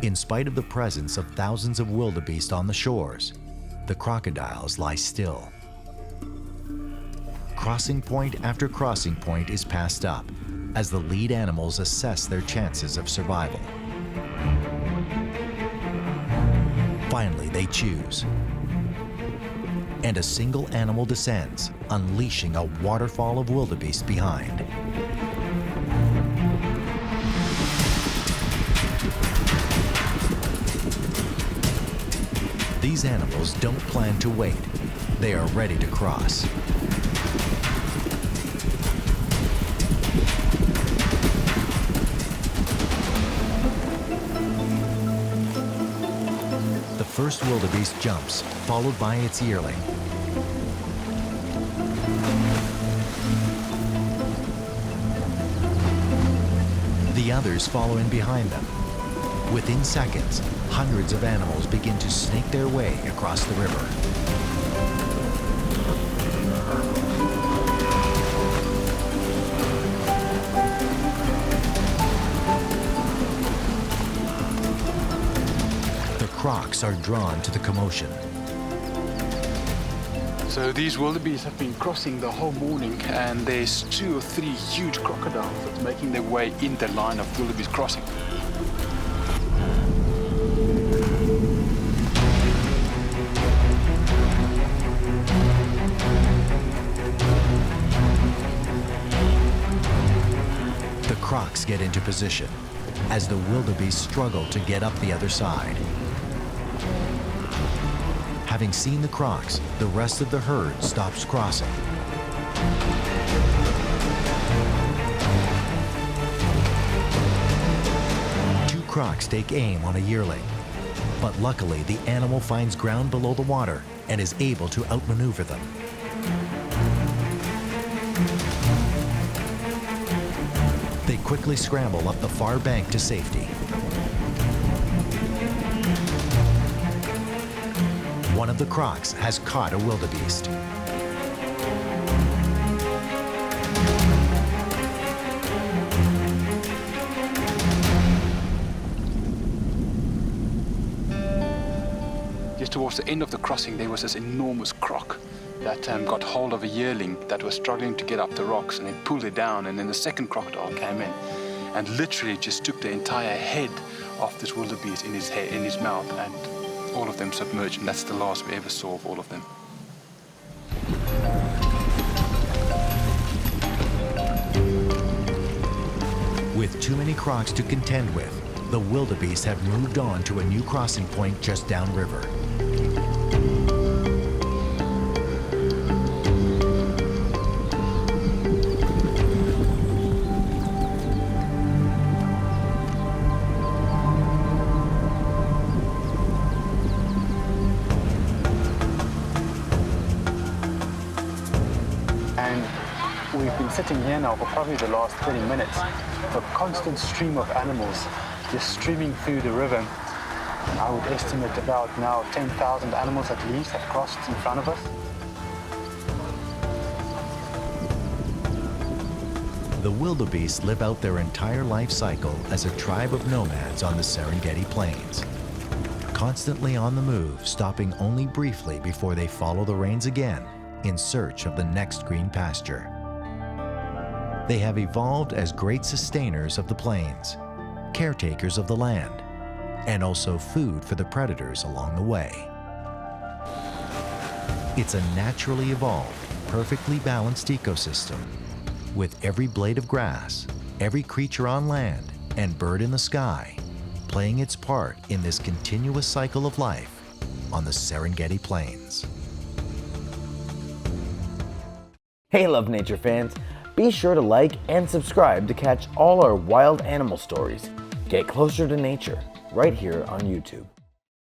In spite of the presence of thousands of wildebeest on the shores, the crocodiles lie still. Crossing point after crossing point is passed up as the lead animals assess their chances of survival. Finally, they choose. And a single animal descends, unleashing a waterfall of wildebeest behind. These animals don't plan to wait. They are ready to cross. The first wildebeest jumps, followed by its yearling. The others follow in behind them. Within seconds, hundreds of animals begin to snake their way across the river. The Crocs are drawn to the commotion. So these wildebeest have been crossing the whole morning, and there's 2 or 3 huge crocodiles that's making their way in the line of wildebeest crossing. The Crocs get into position as the wildebeest struggle to get up the other side. Having seen the Crocs, the rest of the herd stops crossing. Two Crocs take aim on a yearling, but luckily the animal finds ground below the water and is able to outmaneuver them. They quickly scramble up the far bank to safety. One of the Crocs has caught a wildebeest. Just towards the end of the crossing, there was this enormous croc that got hold of a yearling that was struggling to get up the rocks, and it pulled it down, and then the second crocodile came in and literally just took the entire head of this wildebeest in his mouth, and all of them submerged, and that's the last we ever saw of all of them. With too many Crocs to contend with, the wildebeest have moved on to a new crossing point just downriver. And we've been sitting here now for probably the last 30 minutes. A constant stream of animals just streaming through the river. And I would estimate about now 10,000 animals at least have crossed in front of us. The wildebeest live out their entire life cycle as a tribe of nomads on the Serengeti plains. Constantly on the move, stopping only briefly before they follow the rains again in search of the next green pasture. They have evolved as great sustainers of the plains, caretakers of the land, and also food for the predators along the way. It's a naturally evolved, perfectly balanced ecosystem, with every blade of grass, every creature on land, and bird in the sky playing its part in this continuous cycle of life on the Serengeti Plains. Hey Love Nature fans, be sure to like and subscribe to catch all our wild animal stories. Get closer to nature right here on YouTube.